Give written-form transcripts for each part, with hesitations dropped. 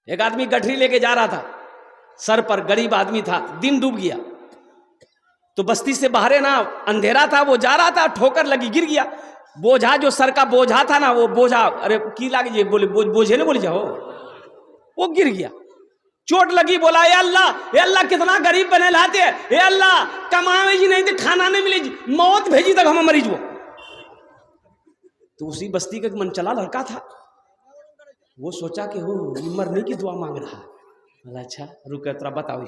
एक आदमी गठरी लेके जा रहा था, सर पर, गरीब आदमी था, दिन डूब गया। तो बस्ती से बाहर ना, अंधेरा था, वो जा रहा था, ठोकर लगी, गिर गया। बोझा जो सर का बोझा था ना, वो बोझा, अरे की लागे बोले, बोझे ने बोले जाओ, वो गिर गया, चोट लगी। बोला ए अल्लाह कितना गरीब बने लाते, ए अल्लाह कमावे जी नहीं थे, खाना नहीं मिले जी, मौत भेजी तक हम मरीज वो। तो उसी बस्ती का मन चला लड़का था, वो सोचा कि हो मरने की दुआ मांग रहा है। बोला अच्छा रुक तेरा बताओ।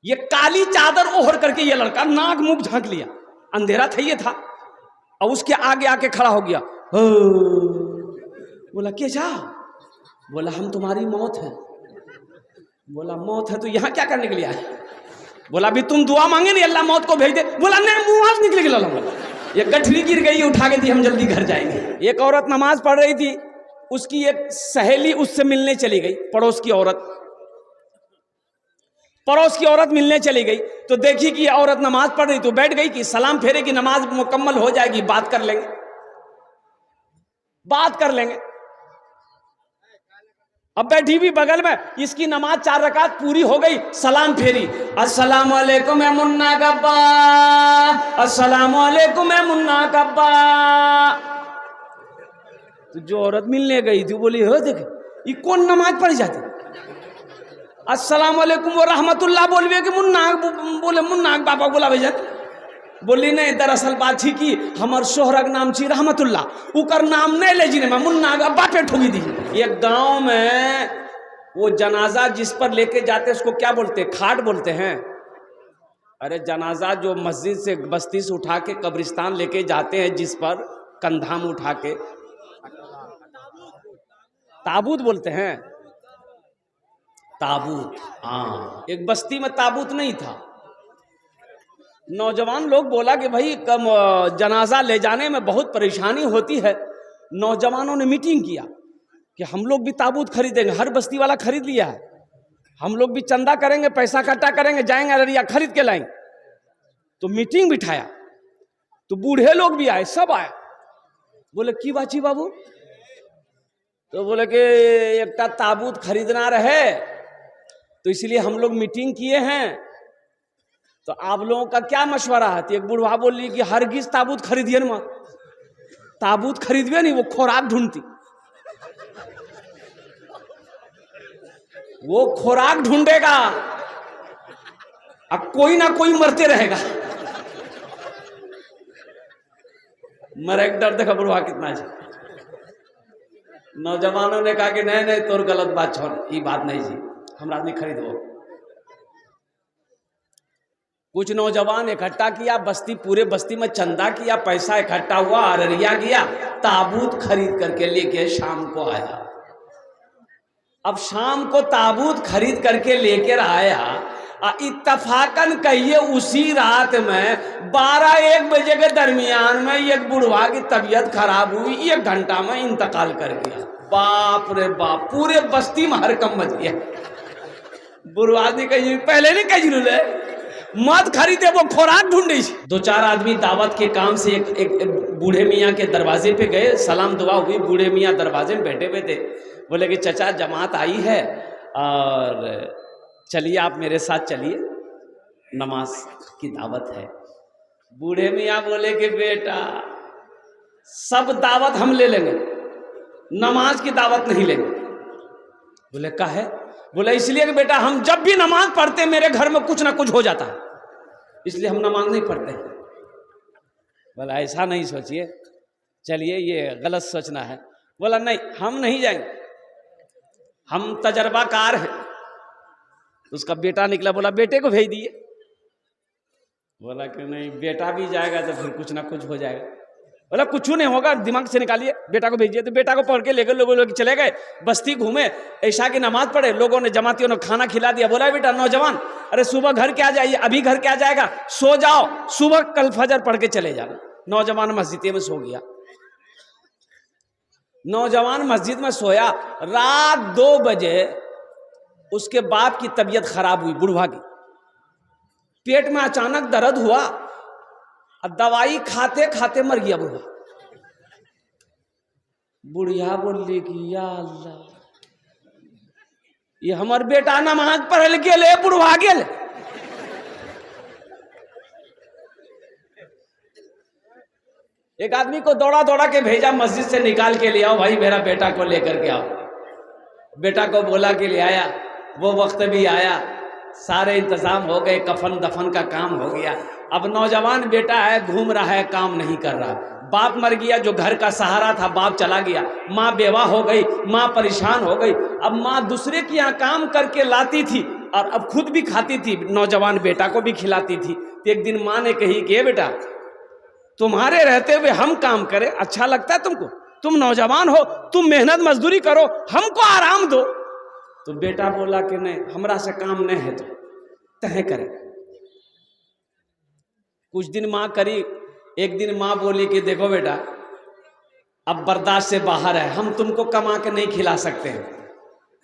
ये काली चादर ओढ़ करके ये लड़का नाक मुंह झांक लिया, अंधेरा था ये था, और उसके आगे आके खड़ा हो गया। बोला क्या? बोला हम तुम्हारी मौत है। बोला मौत है तो यहाँ क्या करने के लिए आए? बोला अभी तुम दुआ मांगे नहीं, अल्लाह मौत को भेज दे। बोला नहीं, मुंह से निकल गया, ये गठरी गिर गई, उठा के दी, हम जल्दी घर जाएंगे। एक औरत नमाज पढ़ रही थी, उसकी एक सहेली उससे मिलने चली गई, पड़ोस की औरत मिलने चली गई। तो देखी कि औरत नमाज पढ़ रही, तो बैठ गई कि सलाम फेरे की नमाज मुकम्मल हो जाएगी, बात कर लेंगे। अब बैठी भी बगल में, इसकी नमाज 4 रकात पूरी हो गई, सलाम फेरी, अस्सलाम वालेकुम ए मुन्ना गब्बा, अस्सलाम वालेकुम ए मुन्ना गब्बा। तो जो औरत मिलने गई थी बोली हो देख ये कौन नमाज पढ़ जाती, अस्सलाम वालेकुम व रहमतुल्लाह बोलवे कि मुन्ना बाबा बोला भेजा। बोली नहीं, दरअसल बात थी कि हमार सोहरक नाम छी रहमतुल्लाह, उकर नाम नहीं ले जी, मैं मुन्ना अब्बा पे ठोकी दी। एक गांव में वो जनाजा जिस पर लेके जाते उसको क्या बोलते, खाट बोलते हैं। अरे जनाजा जो मस्जिद से बस्ती से उठा के कब्रिस्तान लेके जाते हैं, जिस पर कंधा में उठा के, ताबूत बोलते हैं, ताबूत। हाँ, एक बस्ती में ताबूत नहीं था। नौजवान लोग बोला कि भाई कम जनाजा ले जाने में बहुत परेशानी होती है। नौजवानों ने मीटिंग किया कि हम लोग भी ताबूत खरीदेंगे, हर बस्ती वाला खरीद लिया है, हम लोग भी चंदा करेंगे, पैसा इकट्ठा करेंगे, जाएंगे अररिया खरीद के लाएंगे। तो मीटिंग बिठाया, तो बूढ़े लोग भी आए, सब आए। बोले की बाची बाबू? तो बोले कि एक ताबूत खरीदना रहे, तो इसलिए हम लोग मीटिंग किए हैं, तो आप लोगों का क्या मशवरा है? तो एक बुढ़वा बोली कि हरगिज ताबूत खरीदिए ना, ताबूत खरीदवे नहीं, वो खुराक ढूंढती, वो खुराक ढूंढेगा, अब कोई ना कोई मरते रहेगा। मरे डर देखा बुढ़वा कितना है। नौजवानों ने कहा कि नहीं तोर गलत बात छोड़, ये बात नहीं जी, हमरा नहीं खरीदो। कुछ नौजवान इकट्ठा किया, पूरे बस्ती में चंदा किया, पैसा इकट्ठा हुआ, अररिया गया, ताबूत खरीद करके लेके शाम को आया। अब शाम को ताबूत खरीद करके लेकर आया, इत्तफाकन कहिए उसी रात में 12-1 बजे के दरमियान में एक बुढ़वा की तबीयत खराब हुई, 1 घंटा में इंतकाल कर गया। बाप रे बाप, पूरे बस्ती में हरकम मच गया। बुढ़वा ने कही पहले नहीं कही मत खरीदे, वो खुराक ढूंढी। 2-4 आदमी दावत के काम से एक बूढ़े मियाँ के दरवाजे पे गए, सलाम दुआ हुई, बूढ़े मियाँ दरवाजे में बैठे हुए थे। बोले कि चचा जमात आई है और चलिए आप मेरे साथ चलिए, नमाज की दावत है। बूढ़े मियाँ बोले कि बेटा सब दावत हम ले लेंगे, नमाज की दावत नहीं लेंगे। बोले का है? बोले इसलिए कि बेटा हम जब भी नमाज पढ़ते मेरे घर में कुछ ना कुछ हो जाता है, इसलिए हम नमाज नहीं पढ़ते। बोला ऐसा नहीं सोचिए, चलिए ये गलत सोचना है। बोला नहीं हम नहीं जाएंगे, हम तजर्बाकार हैं। उसका बेटा निकला, बोला बेटे को भेज दिए। बोला कि नहीं बेटा भी जाएगा तो फिर कुछ ना कुछ हो जाएगा। बोला कुछ नहीं होगा, दिमाग से निकालिए, बेटा को भेजिए। तो बेटा को पढ़ के लेकर लोग चले गए, बस्ती घूमे, ऐशा की नमाज पढ़े, लोगों ने जमातियों ने खाना खिला दिया। बोला बेटा नौजवान, अरे सुबह घर क्या जाइए, अभी घर क्या जाएगा, सो जाओ, सुबह कल फजर पढ़ के चले जाना। नौजवान मस्जिद में सो गया। नौजवान मस्जिद में सोया, रात 2 बजे उसके बाप की तबीयत खराब हुई, बुढ़वा की, पेट में अचानक दर्द हुआ, दवाई खाते खाते मर गया बुढ़वा। बुढ़िया बोली कि या अल्लाह, ये हमार बेटा नमाज पढ़ गेले बुढ़वा गेल। एक आदमी को दौड़ा दौड़ा के भेजा मस्जिद से निकाल के ले आओ भाई, मेरा बेटा को लेकर के आओ। बेटा को बोला कि ले आया, वो वक्त भी आया, सारे इंतजाम हो गए, कफन दफन का काम हो गया। अब नौजवान बेटा है, घूम रहा है, काम नहीं कर रहा। बाप मर गया, जो घर का सहारा था, बाप चला गया। माँ बेवा हो गई, माँ परेशान हो गई। अब माँ दूसरे के यहाँ काम करके लाती थी और अब खुद भी खाती थी, नौजवान बेटा को भी खिलाती थी। तो एक दिन माँ ने कही कि बेटा, तुम्हारे रहते हुए हम काम करें, अच्छा लगता है तुमको? तुम नौजवान हो, तुम मेहनत मजदूरी करो, हमको आराम दो। तो बेटा बोला कि नहीं, हमरा से काम नहीं है, तो तय करे। कुछ दिन माँ करी। एक दिन माँ बोली कि देखो बेटा, अब बर्दाश्त से बाहर है, हम तुमको कमा के नहीं खिला सकते हैं,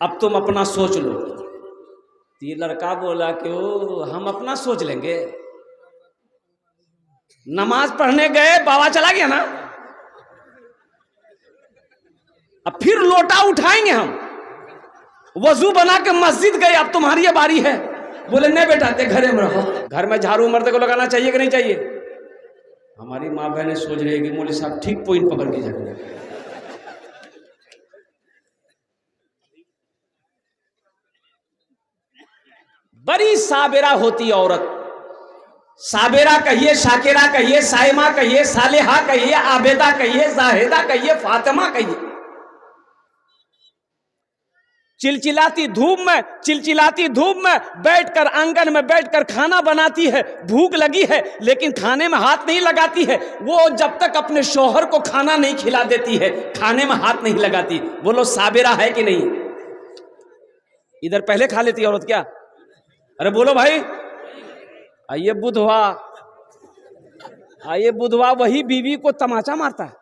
अब तुम अपना सोच लो। तो ये लड़का बोला कि ओ, हम अपना सोच लेंगे। नमाज पढ़ने गए, बाबा चला गया ना, अब फिर लोटा उठाएंगे हम। वजू बना के मस्जिद गए, अब तुम्हारी ये बारी है। बोले नहीं बेटा, ते घरे में रहो। घर में झाड़ू मर्द को लगाना चाहिए कि नहीं चाहिए? हमारी माँ बहनें सोच रही है कि मौलवी साहब ठीक पॉइंट पकड़ के जाए। बड़ी साबेरा होती है औरत। साबेरा कहिए, शाकिरा कहिए, साइमा कहिए, सालेहा कहिए, आबेदा कहिए, जाहिदा कहिए, फातिमा कहिए। चिलचिलाती धूप में बैठकर, आंगन में बैठकर खाना बनाती है। भूख लगी है लेकिन खाने में हाथ नहीं लगाती है। वो जब तक अपने शौहर को खाना नहीं खिला देती है, खाने में हाथ नहीं लगाती। बोलो साबेरा है कि नहीं? इधर पहले खा लेती है औरत क्या? अरे बोलो भाई। आइए बुधवा वही बीवी को तमाचा मारता है।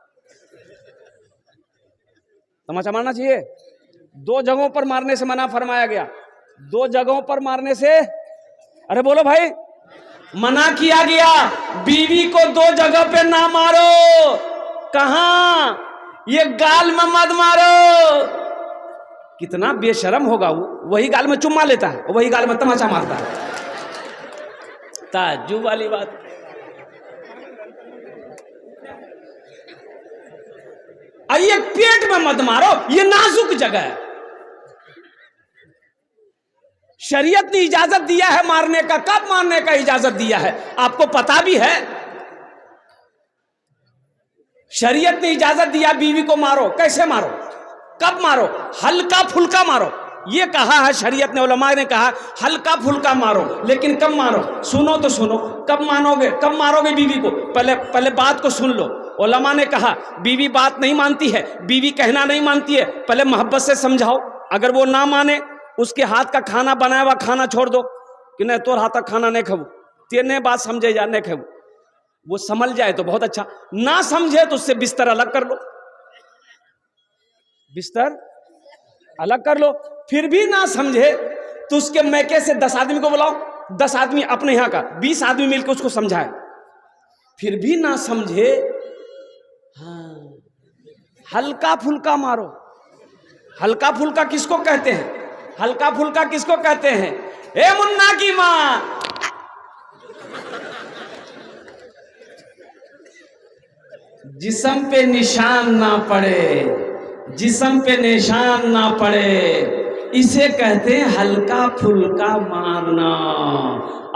तमाचा मारना चाहिए। 2 जगहों पर मारने से मना फरमाया गया। 2 जगहों पर मारने से, अरे बोलो भाई, मना किया गया। बीवी को 2 जगह पे ना मारो। कहां? ये गाल में मत मारो। कितना बेशरम होगा वो, वही गाल में चुम्मा लेता है, वही गाल में तमाचा मारता है। ताज्जुब वाली बात। आइए, पेट में मत मारो, ये नाजुक जगह है। शरीयत ने इजाजत दिया है मारने का। कब मारने का इजाजत दिया है आपको पता भी है? शरीयत ने इजाजत दिया बीवी को मारो। कैसे मारो, कब मारो? हल्का फुल्का मारो। ये कहा है शरीयत ने, उलमा ने कहा हल्का फुल्का मारो, लेकिन कब मारो? सुनो तो सुनो, कब मारोगे बीवी को? पहले बात को सुन लो। उलमा ने कहा बीवी बात नहीं मानती है, बीवी कहना नहीं मानती है, पहले मोहब्बत से समझाओ। अगर वो ना माने, उसके हाथ का खाना बनाया हुआ खाना छोड़ दो कि नहीं, तोर हाथ का खाना नहीं खाऊ, तेने बात समझे जा, नहीं खाऊ। वो समझ जाए तो बहुत अच्छा, ना समझे तो उससे बिस्तर अलग कर लो। बिस्तर अलग कर लो। फिर भी ना समझे तो उसके मैके से 10 आदमी को बुलाओ, 10 आदमी अपने यहाँ का, 20 आदमी मिलकर उसको समझाए। फिर भी ना समझे, हाँ, हल्का फुल्का मारो। हल्का फुल्का किसको कहते हैं? हल्का फुल्का किसको कहते हैं? ए मुन्ना की माँ, जिस्म पे निशान ना पड़े, जिस्म पे निशान ना पड़े, इसे कहते हैं हल्का फुल्का मारना।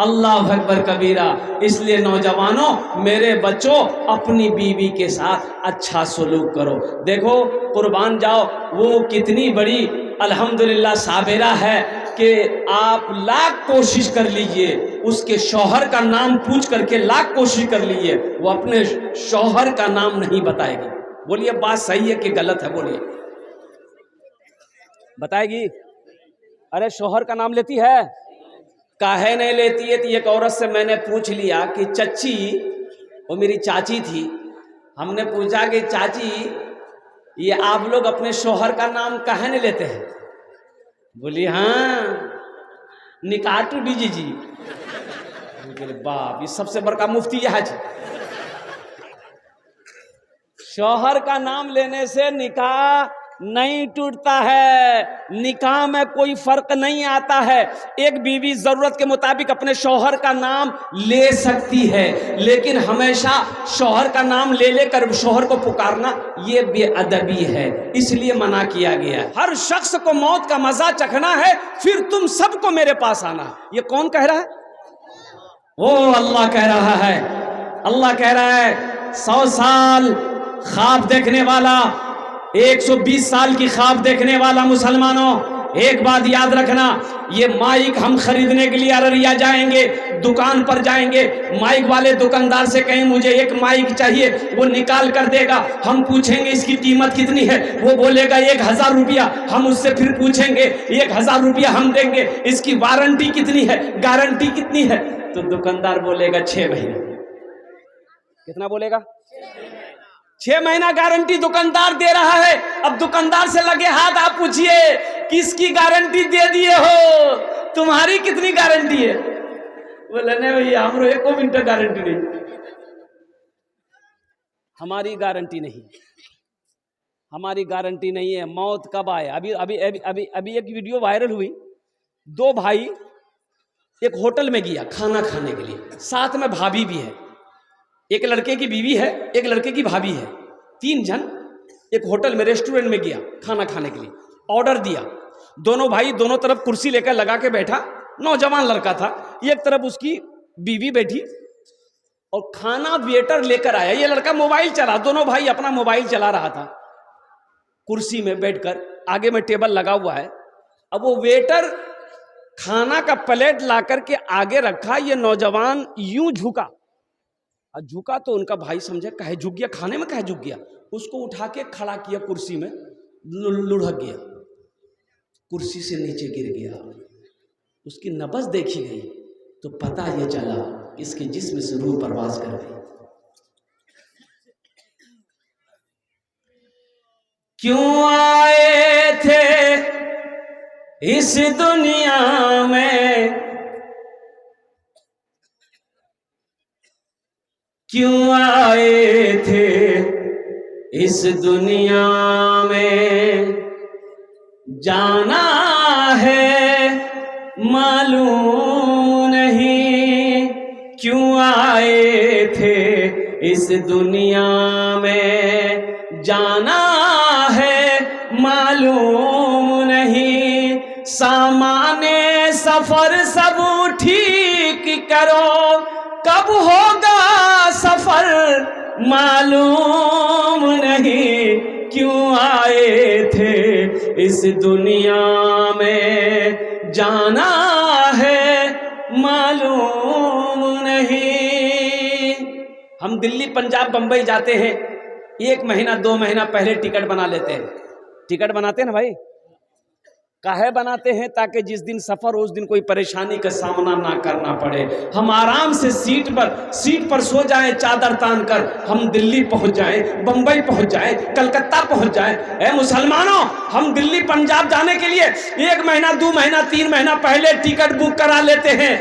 अल्लाह अकबर कबीरा। इसलिए नौजवानों, मेरे बच्चों, अपनी बीवी के साथ अच्छा सलूक करो। देखो, कुर्बान जाओ, वो कितनी बड़ी अल्हम्दुलिल्लाह साबेरा है कि आप लाख कोशिश कर लीजिए, उसके शौहर का नाम पूछ करके लाख कोशिश कर लीजिए, वो अपने शौहर का नाम नहीं बताएगी। बोलिए बात सही है कि गलत है? बोलिए, बताएगी? अरे शौहर का नाम लेती है? काहे नहीं लेती है? तो एक औरत से मैंने पूछ लिया कि चच्ची, वो मेरी चाची थी, हमने पूछा कि चाची, ये आप लोग अपने शौहर का नाम काहे नहीं लेते हैं? बोली हाँ, निकाह टू दीजिए जी। बोले बाप, ये सबसे बड़का मुफ्ती यह है। शौहर का नाम लेने से निकाह नहीं टूटता है। निकाह में कोई फर्क नहीं आता है। एक बीवी जरूरत के मुताबिक अपने शौहर का नाम ले सकती है, लेकिन हमेशा शौहर का नाम ले लेकर शौहर को पुकारना ये बेअदबी है, इसलिए मना किया गया। हर शख्स को मौत का मजा चखना है, फिर तुम सबको मेरे पास आना। ये कौन कह रहा है? वो अल्लाह कह रहा है। अल्लाह कह रहा है 100 साल ख्वाब देखने वाला, 120 साल की ख्वाब देखने वाला मुसलमानों, एक बात याद रखना, ये माइक हम खरीदने के लिए अररिया जाएंगे, दुकान पर जाएंगे, माइक वाले दुकानदार से कहें मुझे एक माइक चाहिए, वो निकाल कर देगा। हम पूछेंगे इसकी कीमत कितनी है, वो बोलेगा 1000 रुपया। हम उससे फिर पूछेंगे 1000 रुपया हम देंगे, इसकी वारंटी कितनी है, गारंटी कितनी है? तो दुकानदार बोलेगा 6 महीने। कितना बोलेगा? 6 महीना गारंटी दुकानदार दे रहा है। अब दुकानदार से लगे हाथ, आप पूछिए किसकी गारंटी दे दिए हो, तुम्हारी कितनी गारंटी है? बोले नहीं भैया हमरो 1 मिनट गारंटी नहीं, हमारी गारंटी नहीं, हमारी गारंटी नहीं है। मौत कब आए? अभी अभी अभी अभी अभी एक वीडियो वायरल हुई, 2 भाई एक होटल में गया खाना खाने के लिए, साथ में भाभी भी है, एक लड़के की बीवी है, एक लड़के की भाभी है, 3 जन एक होटल में रेस्टोरेंट में गया खाना खाने के लिए। ऑर्डर दिया, दोनों भाई दोनों तरफ कुर्सी लेकर लगा के बैठा, नौजवान लड़का था, एक तरफ उसकी बीवी बैठी और खाना वेटर लेकर आया। ये लड़का मोबाइल चला, दोनों भाई अपना मोबाइल चला रहा था कुर्सी में बैठकर, आगे में टेबल लगा हुआ है। अब वो वेटर खाना का प्लेट ला करके आगे रखा, ये नौजवान यूं झुका, झुका तो उनका भाई समझे कहे झुक गया, खाने में कहे झुक गया, उसको उठा के खड़ा किया, कुर्सी में लुढ़क गया, कुर्सी से नीचे गिर गया। उसकी नब्ज देखी गई तो पता ये चला इसके जिस्म से रूह परवाज कर गई। क्यों आए थे इस दुनिया में, क्यों आए थे इस दुनिया में, जाना है मालूम नहीं, क्यों आए थे इस दुनिया में, जाना है मालूम नहीं। सामाने सफर सब ठीक करो, कब होगा सफर मालूम नहीं, क्यों आए थे इस दुनिया में, जाना है मालूम नहीं। हम दिल्ली पंजाब बंबई जाते हैं, 1 महीना 2 महीना पहले टिकट बना लेते हैं। टिकट बनाते हैं ना भाई, काहे बनाते हैं? ताकि जिस दिन सफर उस दिन कोई परेशानी का सामना ना करना पड़े, हम आराम से सीट पर सो जाएं, चादर तान कर हम दिल्ली पहुंच जाएं, बंबई पहुंच जाएं, कलकत्ता पहुंच जाएं। ए मुसलमानों, हम दिल्ली पंजाब जाने के लिए 1 महीना 2 महीना 3 महीना पहले टिकट बुक करा लेते हैं,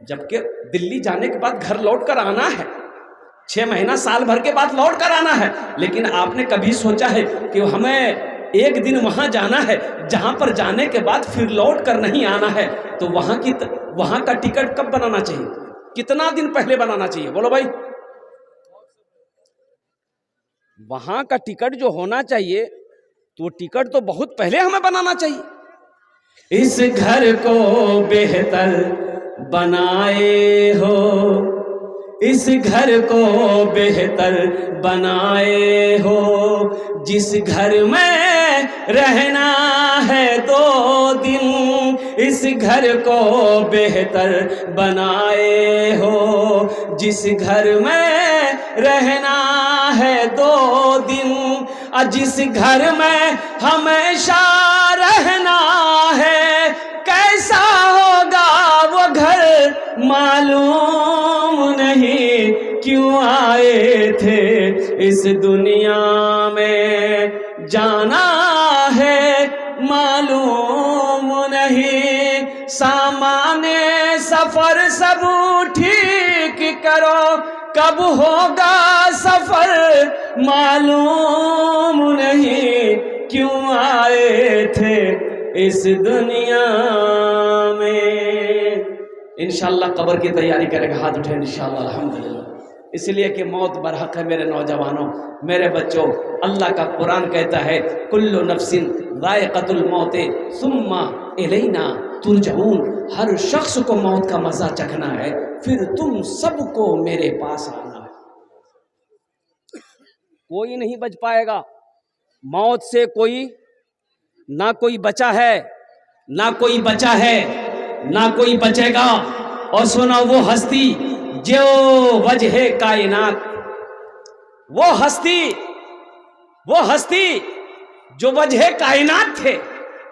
जबकि दिल्ली जाने के बाद घर लौट कर आना है, 6 महीना साल भर के बाद लौट कर आना है। लेकिन आपने कभी सोचा है कि हमें एक दिन वहां जाना है, जहां पर जाने के बाद फिर लौट कर नहीं आना है? तो वहां का टिकट कब बनाना चाहिए, कितना दिन पहले बनाना चाहिए? बोलो भाई। वहां का टिकट जो होना चाहिए तो टिकट तो बहुत पहले हमें बनाना चाहिए। इस घर को बेहतर बनाए हो, इस घर को बेहतर बनाए हो, जिस घर में रहना है 2 दिन, इस घर को बेहतर बनाए हो, जिस घर में रहना है 2 दिन, जिस घर में हमेशा रहना है, कैसा होगा वो घर मालूम नहीं, क्यों आए थे इस दुनिया में, जाना है मालूम नहीं। सामाने सफर सब ठीक करो, कब होगा सफर मालूम नहीं, क्यों आए थे इस दुनिया में। इंशाअल्लाह कब्र की तैयारी करेगा, हाथ उठे इंशाअल्लाह अल्हम्दुलिल्लाह। इसलिए कि मौत बरहक है मेरे नौजवानों, मेरे बच्चों। अल्लाह का कुरान कहता है कुल्लु नफ्सिन ज़ाइक़तुल मौत सुम्मा इलैना तुरजऊन। हर शख्स को मौत का मजा चखना है, फिर तुम सबको मेरे पास आना है। कोई नहीं बच पाएगा मौत से, कोई ना कोई बचा है, ना कोई बचा है, ना कोई बचेगा। और सुनो, वो हस्ती जो वजह कायनात, वो हस्ती जो वजह कायनात थे,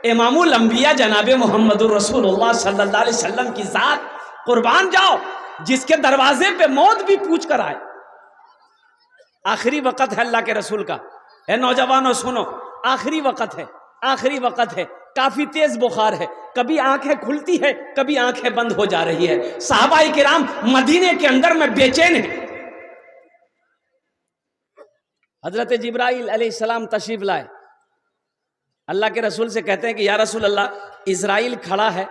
इमामुल अंबिया जनाबे मोहम्मदुर रसूलुल्लाह सल्लल्लाहु अलैहि वसल्लम की जात कुर्बान जाओ, जिसके दरवाजे पे मौत भी पूछ कर आए। आखिरी वक्त है अल्लाह के रसूल का। है नौजवानों सुनो, आखिरी वक्त है, आखिरी वक्त है। काफी तेज बुखार है, कभी आंखें खुलती है, कभी आंखें बंद हो जा रही है। सहाबाए किराम मदीने के अंदर में बेचैन है। हजरत जिब्राइल अलैहिस्सलाम तशरीफ लाए, अल्लाह के रसूल से कहते हैं कि या रसूल अल्लाह, इजराइल खड़ा है,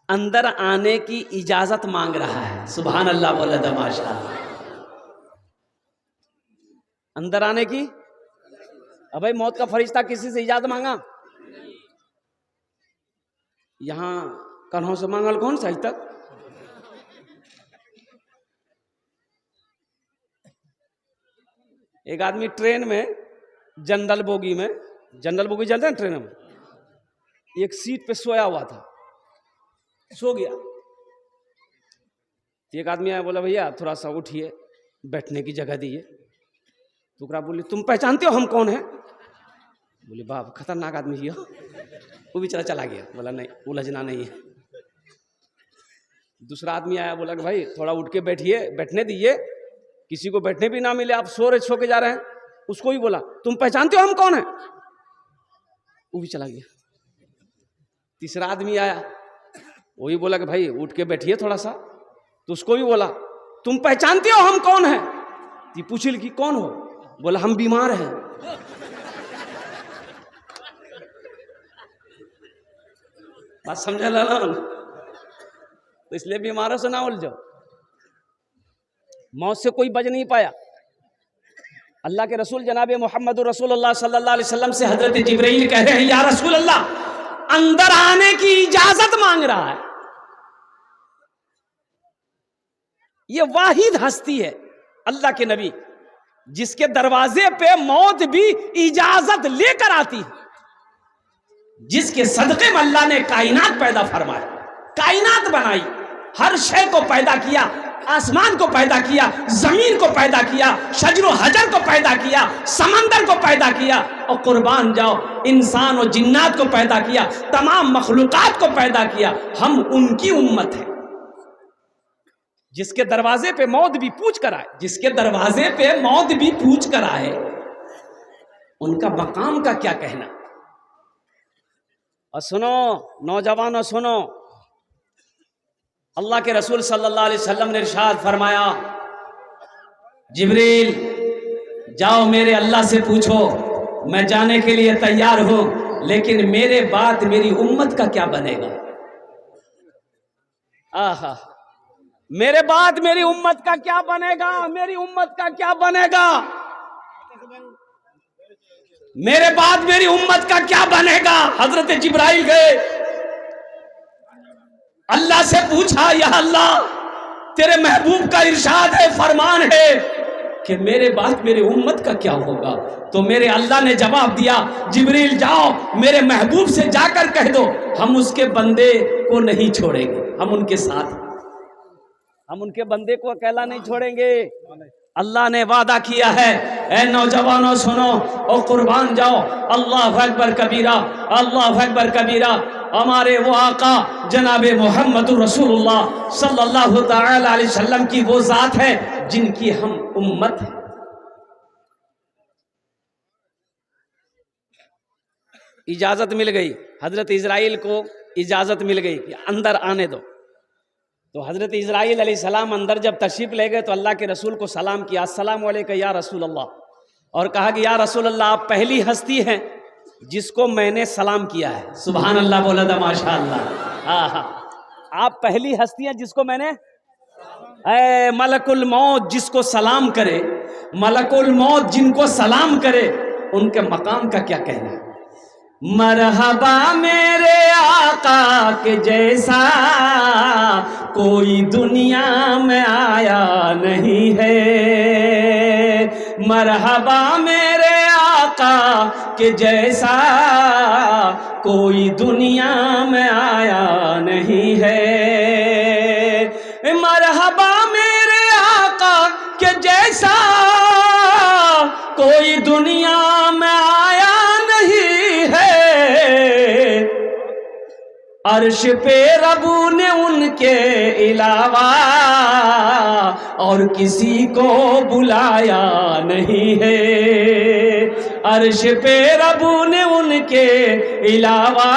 अंदर आने की इजाजत मांग रहा है। सुभान अल्लाह बोला था माशाअल्लाह। अंदर आने की, अब भाई मौत का फरिश्ता किसी से इजाजत मांगा? यहां कन्हों से मांगल कौन सा? आज तक एक आदमी ट्रेन में जनरल बोगी में, जनरल बोगी चलते हैं ट्रेन में, एक सीट पे सोया हुआ था, सो गया। एक आदमी आया, बोला भैया थोड़ा सा उठिए, बैठने की जगह दिए। टुकड़ा बोली तुम पहचानते हो हम कौन है? बोली बाप खतरनाक आदमी ही हो। वो बेचारा चला गया, बोला नहीं उलझना नहीं है। दूसरा आदमी आया, बोला कि भाई थोड़ा उठ के बैठिए, बैठने दीजिए, किसी को बैठने भी ना मिले, आप सो के जा रहे हैं। उसको भी बोला तुम पहचानते हो हम कौन है? वो भी चला गया। तीसरा आदमी आया, वो भी बोला कि भाई उठ के बैठिए थोड़ा सा, तो उसको भी बोला तुम पहचानते हो हम कौन है? तो पूछिल कि कौन हो? बोला हम बीमार हैं। बात समझा ला, तो इसलिए बीमारों से ना उलझो। मौत से कोई बच नहीं पाया। अल्लाह के रसूल जनाबे मोहम्मदुर रसूलुल्लाह सल्लल्लाहु अलैहि वसल्लम से हजरत जिब्राइल कह रहे हैं या रसूल अल्लाह, अंदर आने की इजाजत मांग रहा है। ये वाहिद हस्ती है अल्लाह के नबी, जिसके दरवाजे पे मौत भी इजाजत लेकर आती है, जिसके सदक़े में अल्लाह ने कायनात पैदा फरमाई, कायनात बनाई, हर शय को पैदा किया, आसमान को पैदा किया, जमीन को पैदा किया, शजर व हजर को पैदा किया, समंदर को पैदा किया, और कुर्बान जाओ इंसान और जिन्नात को पैदा किया, तमाम मखलूकात को पैदा किया। हम उनकी उम्मत है, जिसके दरवाजे पे मौत भी पूछ कर आए, जिसके दरवाजे पे मौत भी पूछ कर आए, उनका मकाम का क्या कहना। और सुनो नौजवानों सुनो, अल्लाह के रसूल सल्लल्लाहु अलैहि वसल्लम ने इरशाद फरमाया, जिब्रील जाओ मेरे अल्लाह से पूछो, मैं जाने के लिए तैयार हूं, लेकिन मेरे बाद मेरी उम्मत का क्या बनेगा। आहा, मेरे बाद मेरी उम्मत का क्या बनेगा, मेरी उम्मत का क्या बनेगा, मेरे बाद मेरी उम्मत का क्या बनेगा। हजरत जिब्राइल गए, अल्लाह से पूछा, या अल्लाह तेरे महबूब का इरशाद है, फरमान है कि मेरे बाद मेरे उम्मत का क्या होगा। तो मेरे अल्लाह ने जवाब दिया, जिब्रील जाओ मेरे महबूब से जाकर कह दो, हम उसके बंदे को नहीं छोड़ेंगे, हम उनके साथ, हम उनके बंदे को अकेला नहीं छोड़ेंगे। अल्लाह ने वादा किया है। ए नौजवानों सुनो और कुर्बान जाओ, अल्लाह अकबर कबीरा, अल्लाह अकबर कबीरा। हमारे वो आका जनाबे मोहम्मदुर रसूलुल्लाह सल्लल्लाहु तआला अलैहि वसल्लम की वो जात है जिनकी हम उम्मत है। इजाजत मिल गई, हजरत इजराइल को इजाजत मिल गई कि अंदर आने दो। तो हजरत इजराइल अलैहिस्सलाम अंदर जब तशरीफ ले गए तो अल्लाह के रसूल को सलाम किया, अस्सलाम वालेकुम या रसूल अल्लाह, और कहा कि या रसूल अल्लाह आप पहली हस्ती हैं जिसको मैंने सलाम किया है। सुभान अल्लाह बोला था, माशा अल्लाह। हाँ हाँ, आप पहली हस्ती हैं जिसको मैंने, मलकुल मौत जिसको सलाम करे, मलकुल मौत जिनको सलाम करे, उनके मकाम का क्या कहना है। मरहबा मेरे आका के जैसा कोई दुनिया में आया नहीं है, मरहबा मेरे आका के जैसा कोई दुनिया में आया नहीं है, मरहबा मेरे आका के जैसा कोई दुनिया में आया नहीं है, अर्श पे रबू ने उनके अलावा और किसी को बुलाया नहीं है, अर्श पे रबू ने उनके अलावा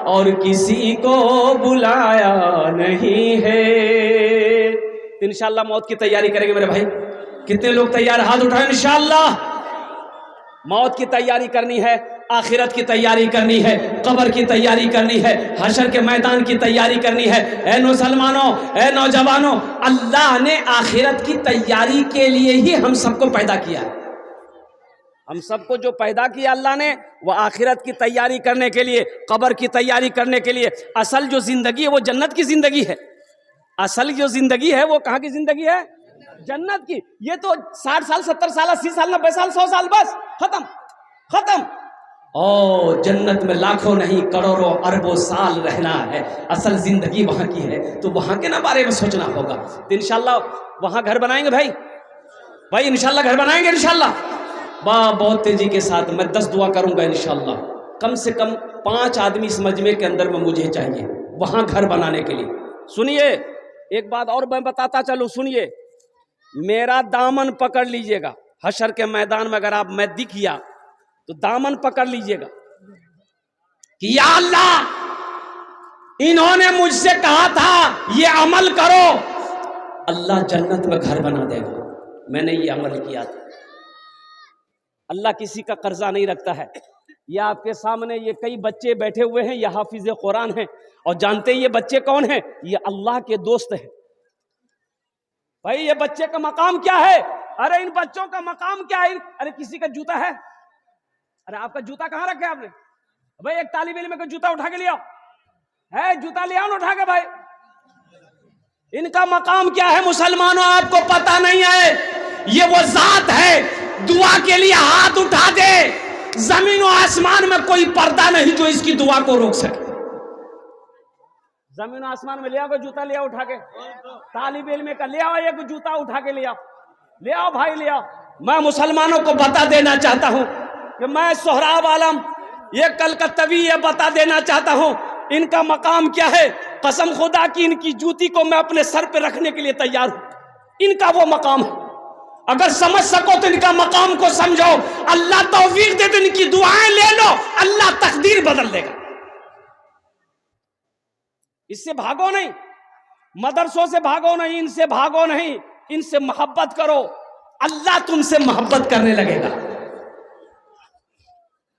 और किसी को बुलाया नहीं है। तो इंशाअल्लाह मौत की तैयारी करेंगे मेरे भाई। कितने लोग तैयार, हाथ उठाएं। इंशाअल्लाह मौत की तैयारी करनी है, आखिरत की तैयारी करनी है, कब्र की तैयारी करनी है, हशर के मैदान की तैयारी करनी है। ए मुसलमानों, ए नौजवानों, अल्लाह ने आखिरत की तैयारी के लिए ही हम सबको पैदा किया है। हम सबको जो पैदा किया अल्लाह ने, वो आखिरत की तैयारी करने के लिए, कब्र की तैयारी करने के लिए। असल जो जिंदगी है वो जन्नत की जिंदगी है। असल जो जिंदगी है वो कहाँ की जिंदगी है? जन्नत की। ये तो 60 साल 70 साल 80 साल 90 साल 100 साल बस खत्म खत्म। ओ जन्नत में लाखों नहीं करोड़ों अरबों साल रहना है। असल जिंदगी वहां की है, तो वहां के ना बारे में सोचना होगा। तो इंशाल्लाह वहां घर बनाएंगे भाई इंशाल्लाह घर बनाएंगे इंशाल्लाह। बहुत तेजी के साथ मैं 10 दुआ करूंगा इंशाल्लाह। कम से कम 5 आदमी इस मजमे के अंदर में मुझे चाहिए वहां घर बनाने के लिए। सुनिए एक बात और मैं बताता चलूं, सुनिए, मेरा दामन पकड़ लीजिएगा। हशर के मैदान में अगर आप मैं दिख गया तो दामन पकड़ लीजिएगा कि या अल्लाह इन्होंने मुझसे कहा था ये अमल करो, अल्लाह जन्नत में घर बना देगा। मैंने ये अमल किया था। अल्लाह किसी का कर्जा नहीं रखता है। ये आपके सामने ये कई बच्चे बैठे हुए हैं, ये हाफिज कुरान हैं, और जानते हैं ये बच्चे कौन हैं? ये अल्लाह के दोस्त हैं। भाई ये बच्चे का मकाम क्या है? अरे इन बच्चों का मकाम क्या है? अरे किसी का जूता है? अरे आपका जूता कहाँ रखे आपने? भाई एक तालिब इल्म का जूता उठा के लिया है, जूता ले आओ ना उठा के। भाई इनका मकाम क्या है मुसलमानों? आपको पता नहीं है? ये वो जात है दुआ के लिए हाथ उठा दे, जमीन और आसमान में कोई पर्दा नहीं जो इसकी दुआ को रोक सके। जमीन आसमान में ले आओ जूता, ले आओ उठा के। तालिब इल्म का ले आओ एक जूता उठा के ले आओ, ले आओ भाई ले आओ। मैं मुसलमानों को बता देना चाहता हूं कि मैं सोहराब आलम ये कलकत्तवी ये बता देना चाहता हूं इनका मकाम क्या है। कसम खुदा की इनकी जूती को मैं अपने सर पे रखने के लिए तैयार हूं। इनका वो मकाम है। अगर समझ सको तो इनका मकाम को समझो। अल्लाह तौफीक दे तो इनकी दुआएं ले लो, अल्लाह तकदीर बदल देगा। इससे भागो नहीं, मदरसों से भागो नहीं, इनसे भागो नहीं, इनसे मोहब्बत करो, अल्लाह तुमसे मोहब्बत करने लगेगा।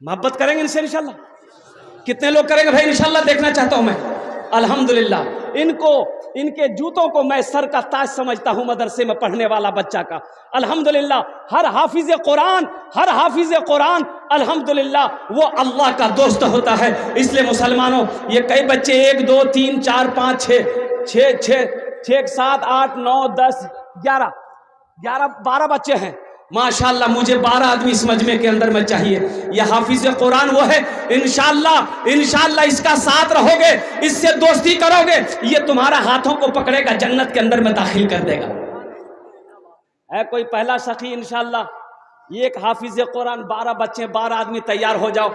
मोहब्बत करेंगे इनसे इंशाल्लाह। कितने लोग करेंगे भाई इंशाल्लाह? देखना चाहता हूं मैं। अल्हम्दुलिल्लाह इनके जूतों को मैं सर का ताज समझता हूं मदरसे में पढ़ने वाला बच्चा का। अल्हम्दुलिल्लाह हर हाफिज कुरान अल्हम्दुलिल्लाह वो अल्लाह का दोस्त होता है। इसलिए मुसलमानों ये कई बच्चे 1 2 3 4 5 6 7 8 9 10 11 12 बच्चे हैं माशाअल्लाह। मुझे 12 आदमी इस मजमे के अंदर में चाहिए। यह हाफिज कुरान वो है, इंशाअल्लाह इसका साथ रहोगे, इससे दोस्ती करोगे, ये तुम्हारा हाथों को पकड़ेगा, जन्नत के अंदर में दाखिल कर देगा। है कोई पहला सखी इंशाअल्लाह एक हाफिज कुरान 12 बच्चे 12 आदमी तैयार हो जाओ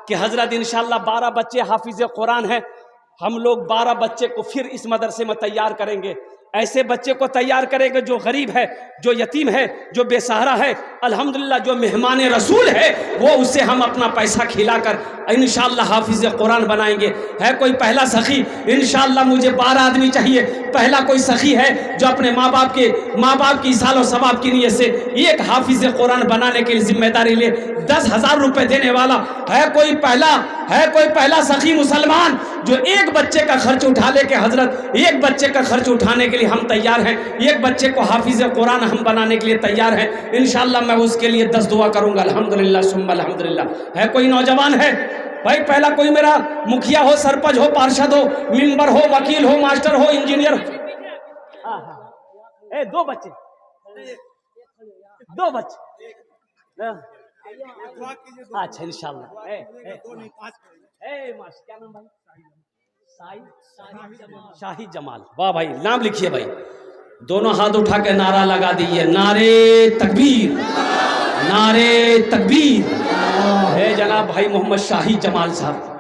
कि हजरत इंशाअल्लाह 12 बच्चे हाफिज कुरान हैं। हम लोग 12 बच्चे को फिर इस मदरसे में तैयार करेंगे। ऐसे बच्चे को तैयार करेंगे जो गरीब है, जो यतीम है, जो बेसहारा है, अल्हम्दुलिल्लाह जो मेहमान रसूल है, वो उसे हम अपना पैसा खिलाकर इंशाअल्लाह हाफिज कुरान बनाएंगे। है कोई पहला सखी? इंशाअल्लाह मुझे 12 आदमी चाहिए। पहला कोई सखी है जो अपने माँ बाप की सालो सवाब की नीयत से एक हाफिज कुरान बनाने की जिम्मेदारी ले 10,000 रुपए देने वाला है? कोई पहला सखी मुसलमान जो एक बच्चे का खर्च उठा ले के हजरत, एक बच्चे का खर्च उठाने के लिए हम तैयार हैं, एक बच्चे को हाफिज कुरान हम बनाने के लिए तैयार हैं। इंशाअल्लाह मैं उसके लिए 10 दुआ करूंगा। अल्हम्दुलिल्लाह सुम्मा अल्हम्दुलिल्लाह। है कोई नौजवान है भाई? पहला कोई मेरा मुखिया हो, सरपंच हो, पार्षद हो, मेंबर हो, वकील हो, मास्टर हो, इंजीनियर हो। दो बच्चे अच्छा इंशाअल्लाह। क्या नाम भाई? शाही जमाल। वाह भाई, नाम लिखिए भाई। दोनों हाथ उठा के नारा लगा दीजिए, नारे तकबीर, नारे तकबीर। है जनाब भाई मोहम्मद शाही जमाल साहब।